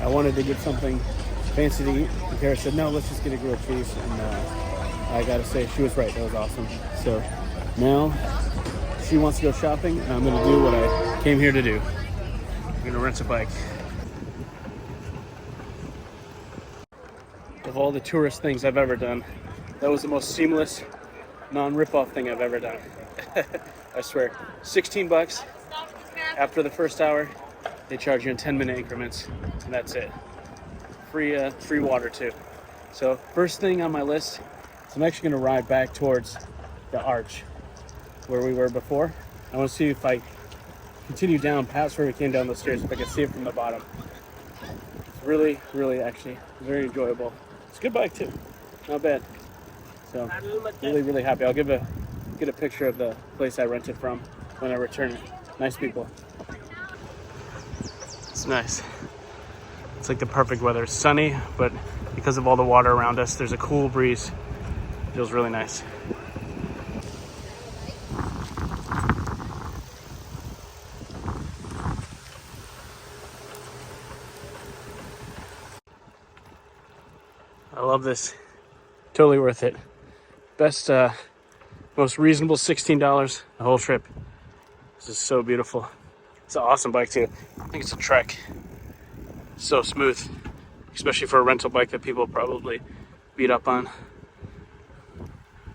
I wanted to get something fancy to eat. And Kara said, no, let's just get a grilled cheese. And I gotta say, she was right. That was awesome. So now she wants to go shopping, and I'm gonna do what I came here to do. I'm gonna rent a bike. Of all the tourist things I've ever done, that was the most seamless, non-rip-off thing I've ever done. I swear. 16 bucks. After the first hour, they charge you in 10-minute increments, and that's it. Free water too. So first thing on my list is I'm actually going to ride back towards the arch where we were before. I want to see if I continue down past where we came down the stairs, if I can see it from the bottom. It's really, really actually very enjoyable. It's a good bike too, not bad. So really, really happy. I'll get a picture of the place I rented from when I return it. Nice people. It's nice. It's like the perfect weather. It's sunny, but because of all the water around us, there's a cool breeze. It feels really nice. I love this. Totally worth it. Best, most reasonable $16 the whole trip. This is so beautiful. It's an awesome bike too. I think it's a Trek. So smooth, especially for a rental bike that people probably beat up on.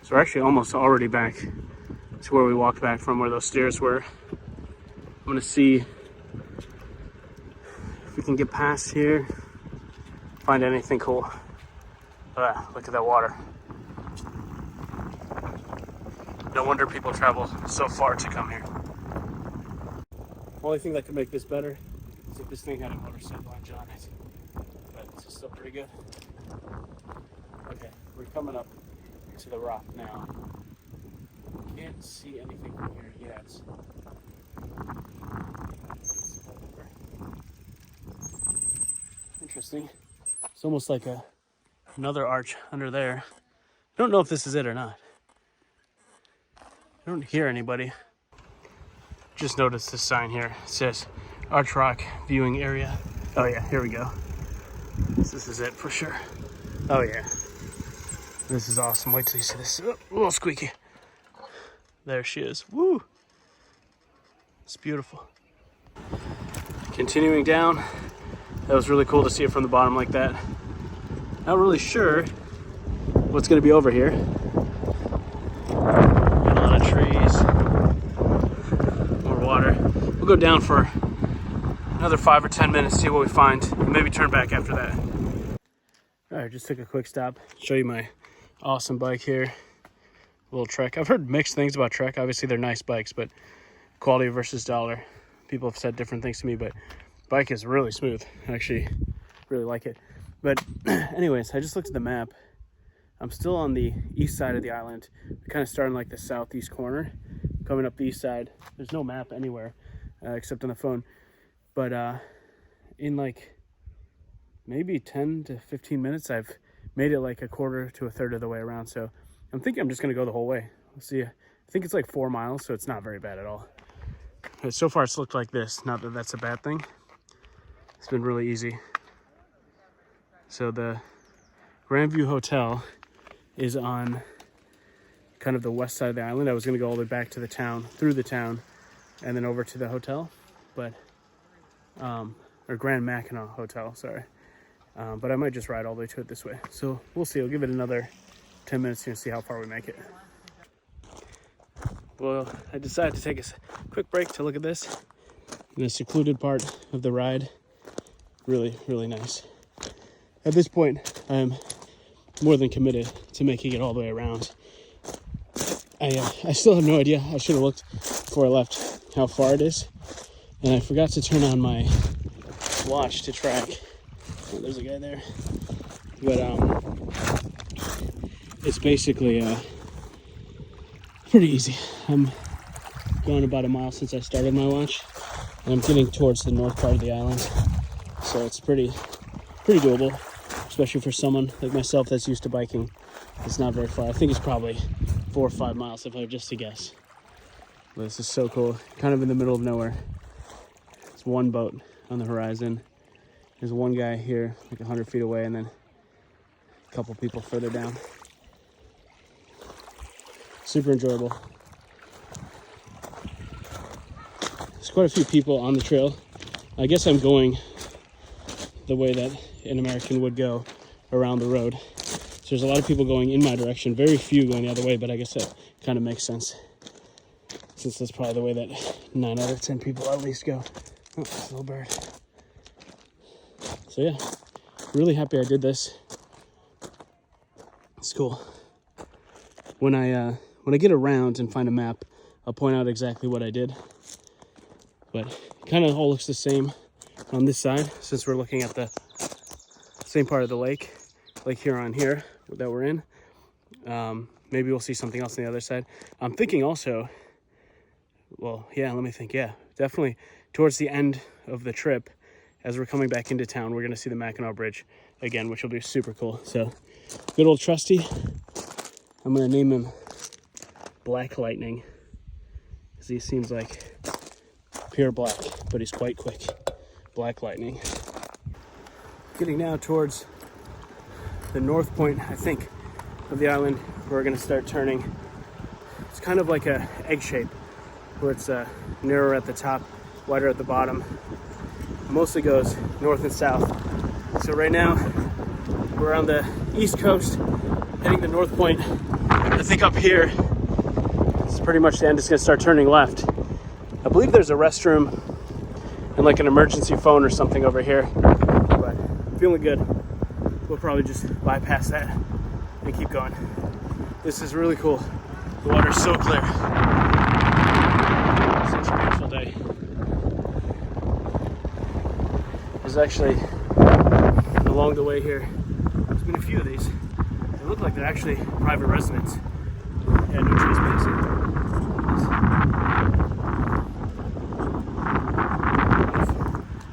So we're actually almost already back to where we walked back from, where those stairs were. I'm gonna see if we can get past here, find anything cool. Look at that water. No wonder people travel so far to come here. Only thing that could make this better is if this thing had a motorcycle engine on it. But it's still pretty good. Okay, we're coming up to the rock now. Can't see anything from here yet. Interesting. It's almost like another arch under there. I don't know if this is it or not. I don't hear anybody. Just noticed this sign here. It says Arch Rock Viewing Area. Oh yeah, here we go. This is it for sure. Oh yeah. This is awesome. Wait till you see this. Oh, a little squeaky. There she is. Woo! It's beautiful. Continuing down. That was really cool to see it from the bottom like that. Not really sure what's going to be over here. Got a lot of trees. More water. We'll go down for another 5 or 10 minutes, see what we find, and maybe turn back after that. All right, just took a quick stop. Show you my awesome bike here. A little Trek. I've heard mixed things about Trek. Obviously, they're nice bikes, but quality versus dollar. People have said different things to me, but bike is really smooth. I actually really like it. But anyways, I just looked at the map. I'm still on the east side of the island. We're kind of starting like the southeast corner, coming up the east side. There's no map anywhere except on the phone. But in like maybe 10 to 15 minutes, I've made it like a quarter to a third of the way around. So I'm thinking I'm just going to go the whole way. We'll see. I think it's like 4 miles, so it's not very bad at all. But so far, it's looked like this. Not that that's a bad thing. It's been really easy. So the Grandview Hotel is on kind of the west side of the island. I was going to go all the way back to the town, through the town, and then over to the hotel, but or Grand Mackinac Hotel, sorry. But I might just ride all the way to it this way. So we'll see. I'll give it another 10 minutes here and see how far we make it. Well, I decided to take a quick break to look at this in a secluded part of the ride. Really, really nice. At this point, I'm more than committed to making it all the way around. I still have no idea. I should have looked before I left how far it is. And I forgot to turn on my watch to track. Oh, there's a guy there. But it's basically pretty easy. I'm going about a mile since I started my watch, and I'm getting towards the north part of the island. So it's pretty doable, especially for someone like myself that's used to biking. It's not very far. I think it's probably 4 or 5 miles if I were just to guess. But this is so cool. Kind of in the middle of nowhere. It's one boat on the horizon. There's one guy here, like 100 feet away, and then a couple people further down. Super enjoyable. There's quite a few people on the trail. I guess I'm going the way that an American would go around the road. So there's a lot of people going in my direction, very few going the other way, but I guess that kind of makes sense, since that's probably the way that 9 out of 10 people at least go. Oh, it's a little bird. So yeah, really happy I did this. It's cool. When I get around and find a map, I'll point out exactly what I did. But it kind of all looks the same on this side, since we're looking at the same part of the Lake Huron here that we're in. Maybe we'll see something else on the other side. I'm thinking also, well, yeah, let me think. Yeah, definitely towards the end of the trip, as we're coming back into town, we're going to see the Mackinac Bridge again, which will be super cool. So, good old Trusty. I'm going to name him Black Lightning, because he seems like pure black, but he's quite quick. Black Lightning. Getting now towards the north point, I think, of the island, where we're going to start turning. It's kind of like a egg shape, where it's narrower at the top, wider at the bottom. It mostly goes north and south. So right now, we're on the east coast, heading to North Point. I think up here, it's pretty much the end. It's going to start turning left. I believe there's a restroom and like an emergency phone or something over here. But feeling good. We'll probably just bypass that and keep going. This is really cool. The water's so clear. Such a beautiful day. There's actually, along the way here, there's been a few of these. They look like they're actually private residents. Yeah, no trees missing.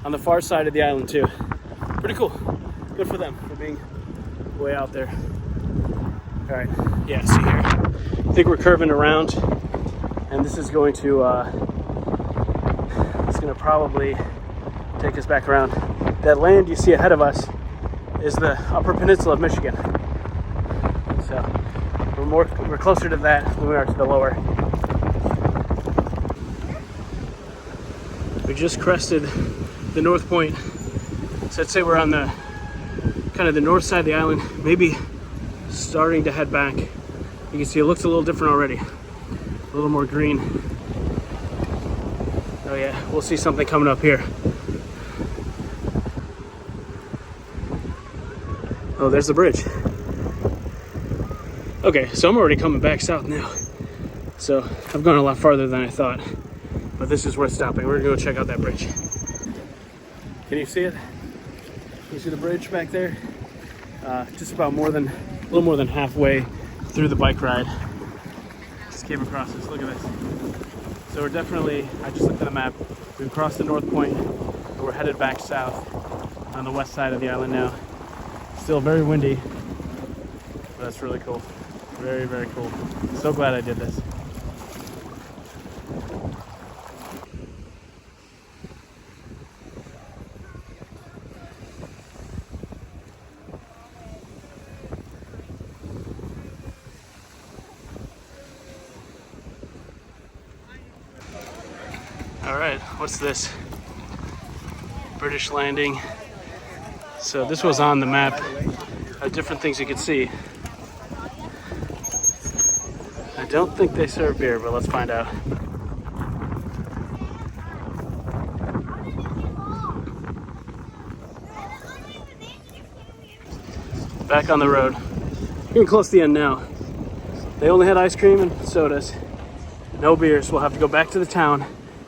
On the far side of the island too. Pretty cool. Good for them for being way out there. All right, yeah, see here. I think we're curving around, and this is going to it's going to probably take us back around. That land you see ahead of us is the Upper Peninsula of Michigan. So we're closer to that than we are to the lower. We just crested the North Point, so I'd say we're on the kind of the north side of the island, maybe starting to head back. You can see it looks a little different already, a little more green. Oh yeah, we'll see something coming up here. Oh, there's the bridge. Okay, so I'm already coming back south now. So I've gone a lot farther than I thought, but this is worth stopping. We're gonna go check out that bridge. Can you see it? Can you see the bridge back there? Just about a little more than halfway through the bike ride. Just came across this, look at this. So we're definitely, I just looked at the map, we've crossed the North Point, and we're headed back south on the west side of the island now. Still very windy, but that's really cool. Very, very cool. So glad I did this. All right, what's this? British Landing. So this was on the map. Different things you could see. I don't think they serve beer, but let's find out. Back on the road. Getting close to the end now. They only had ice cream and sodas. No beers. We'll have to go back to the town,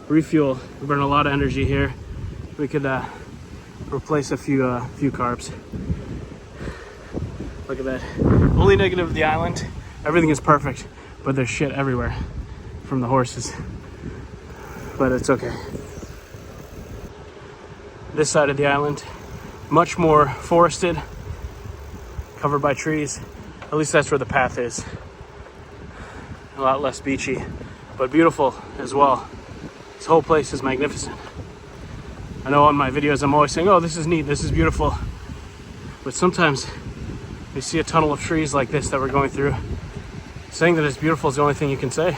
refuel. We burn a lot of energy here. We could replace a few carbs. Look at that. Only negative of the island. Everything is perfect, but there's shit everywhere from the horses. But it's okay. This side of the island, much more forested, covered by trees. At least that's where the path is. A lot less beachy, but beautiful as well. This whole place is magnificent. I know on my videos I'm always saying, oh, this is neat, this is beautiful. But sometimes you see a tunnel of trees like this that we're going through. Saying that it's beautiful is the only thing you can say.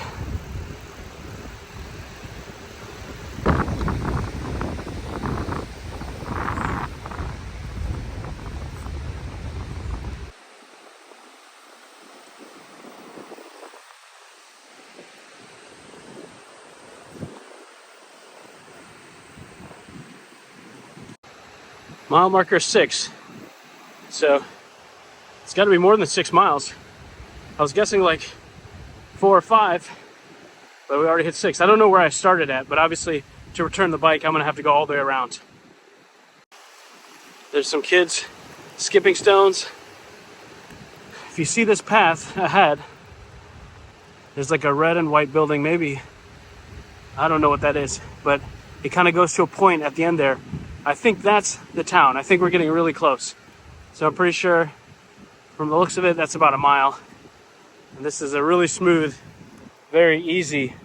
Mile marker 6. So it's got to be more than 6 miles. I was guessing like 4 or 5, but we already hit 6. I don't know where I started at, but obviously to return the bike, I'm gonna have to go all the way around. There's some kids skipping stones. If you see this path ahead, there's like a red and white building, maybe. I don't know what that is, but it kind of goes to a point at the end there. I think that's the town. I think we're getting really close. So I'm pretty sure from the looks of it, that's about a mile. And this is a really smooth, very easy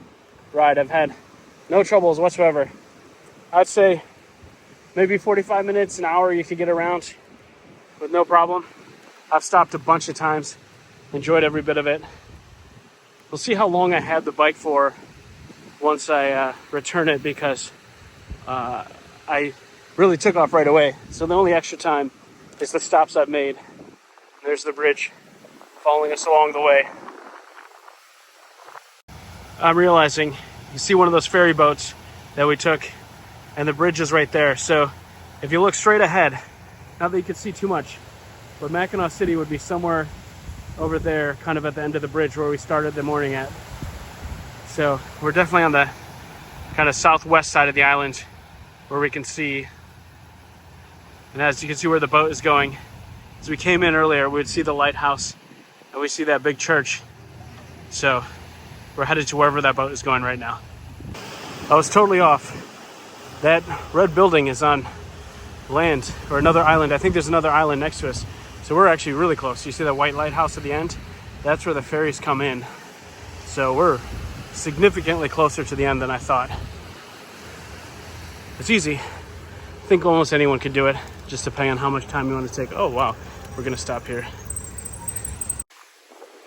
ride. I've had no troubles whatsoever. I'd say maybe 45 minutes, an hour, you could get around with no problem. I've stopped a bunch of times, enjoyed every bit of it. We'll see how long I have the bike for once I return it, because I really took off right away. So the only extra time is the stops I've made. There's the bridge following us along the way. I'm realizing, you see one of those ferry boats that we took, and the bridge is right there. So if you look straight ahead, not that you can see too much, but Mackinac City would be somewhere over there, kind of at the end of the bridge where we started the morning at. So we're definitely on the kind of southwest side of the island where we can see. And as you can see where the boat is going, as we came in earlier, we'd see the lighthouse and we see that big church. So we're headed to wherever that boat is going right now. I was totally off. That red building is on land, or another island. I think there's another island next to us. So we're actually really close. You see that white lighthouse at the end? That's where the ferries come in. So we're significantly closer to the end than I thought. It's easy. I think almost anyone could do it, just depending on how much time you want to take. Oh wow, we're gonna stop here.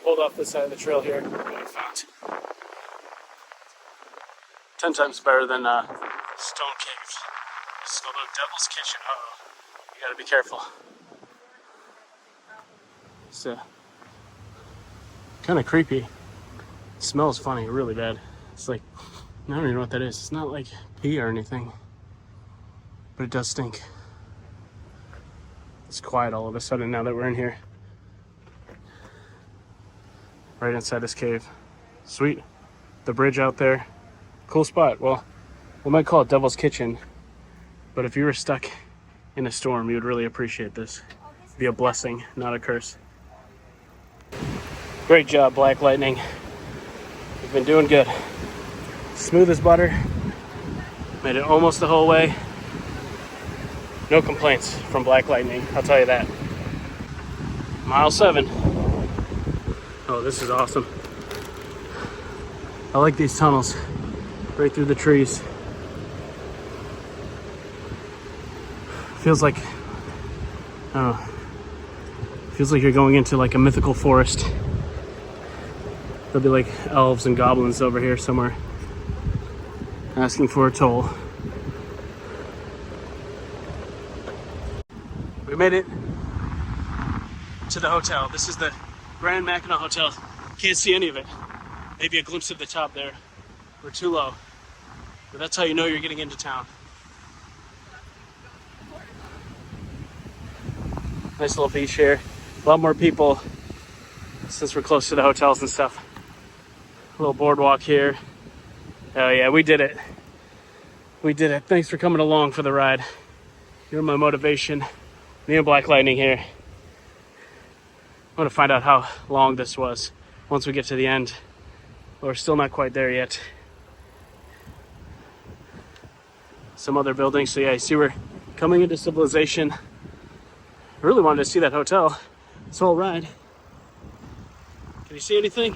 Pulled off this side of the trail here. What I found. 10 times better than Stone Cave. It's called the Devil's Kitchen. Uh-oh. You gotta be careful. It's kind of creepy. It smells funny, really bad. It's like, I don't even know what that is. It's not like pee or anything, but it does stink. It's quiet all of a sudden now that we're in here. Right inside this cave. Sweet. The bridge out there. Cool spot. Well, we might call it Devil's Kitchen, but if you were stuck in a storm, you would really appreciate this. It'd be a blessing, not a curse. Great job, Black Lightning. You've been doing good. Smooth as butter. Made it almost the whole way. No complaints from Black Lightning, I'll tell you that. Mile 7. Oh, this is awesome. I like these tunnels. Right through the trees. Feels like, I don't know, feels like you're going into like a mythical forest. There'll be like elves and goblins over here somewhere asking for a toll. We made it to the hotel. This is the Grand Mackinac Hotel. Can't see any of it. Maybe a glimpse of the top there. We're too low. But that's how you know you're getting into town. Nice little beach here. A lot more people since we're close to the hotels and stuff. A little boardwalk here. Oh yeah, we did it. We did it. Thanks for coming along for the ride. You're my motivation. Me and Black Lightning here. I want to find out how long this was once we get to the end. We're still not quite there yet. Some other buildings. So yeah, you see we're coming into civilization. I really wanted to see that hotel this whole ride. Can you see anything?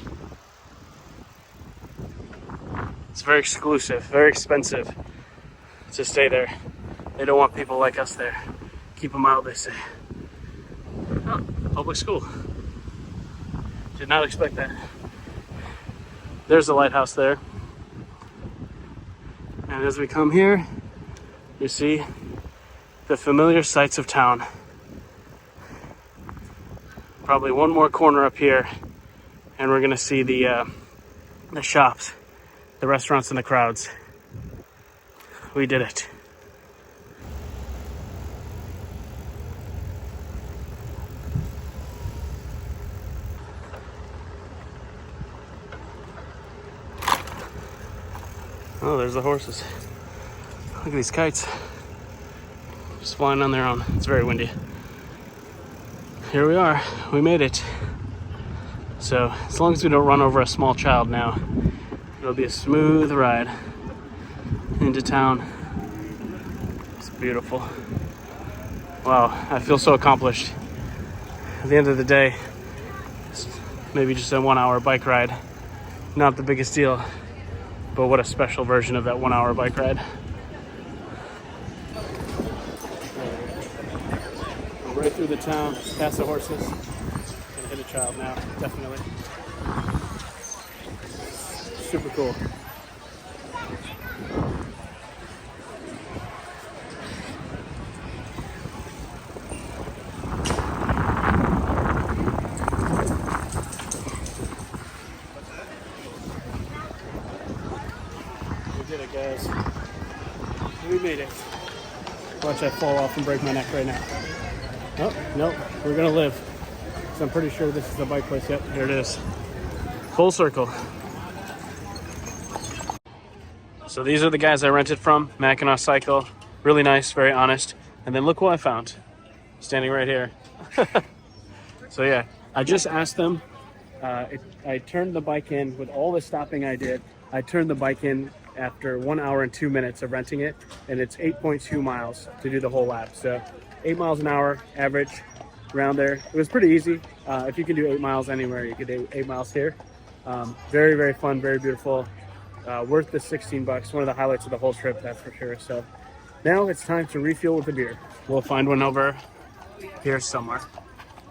It's very exclusive, very expensive to stay there. They don't want people like us there. Keep them out, they say. Oh, public school. Did not expect that. There's the lighthouse there. And as we come here, you see the familiar sights of town. Probably one more corner up here, and we're gonna see the shops, the restaurants, and the crowds. We did it. Oh, there's the horses. Look at these kites. Just flying on their own. It's very windy. Here we are. We made it. So, as long as we don't run over a small child now, it'll be a smooth ride into town. It's beautiful. Wow, I feel so accomplished. At the end of the day, it's maybe just a 1 hour bike ride. Not the biggest deal. But what a special version of that 1 hour bike ride. Right through the town, past the horses. Gonna hit a child now, definitely. Super cool. Did it, guys. We made it. Watch I fall off and break my neck right now. Oh, nope, we're gonna live. So I'm pretty sure this is the bike place. Yep, here it is. Full circle. So these are the guys I rented from, Mackinac Cycle. Really nice, very honest. And then look who I found, standing right here. So yeah, I just asked them. I turned the bike in with all the stopping I did. I turned the bike in after 1 hour and 2 minutes of renting it, and it's 8.2 miles to do the whole lap. So 8 miles an hour average around there. It was pretty easy. If you can do 8 miles anywhere, you could do 8 miles here. Very, very fun, very beautiful. Worth the 16 bucks. One of the highlights of the whole trip, that's for sure. So now it's time to refuel with a beer. We'll find one over here somewhere.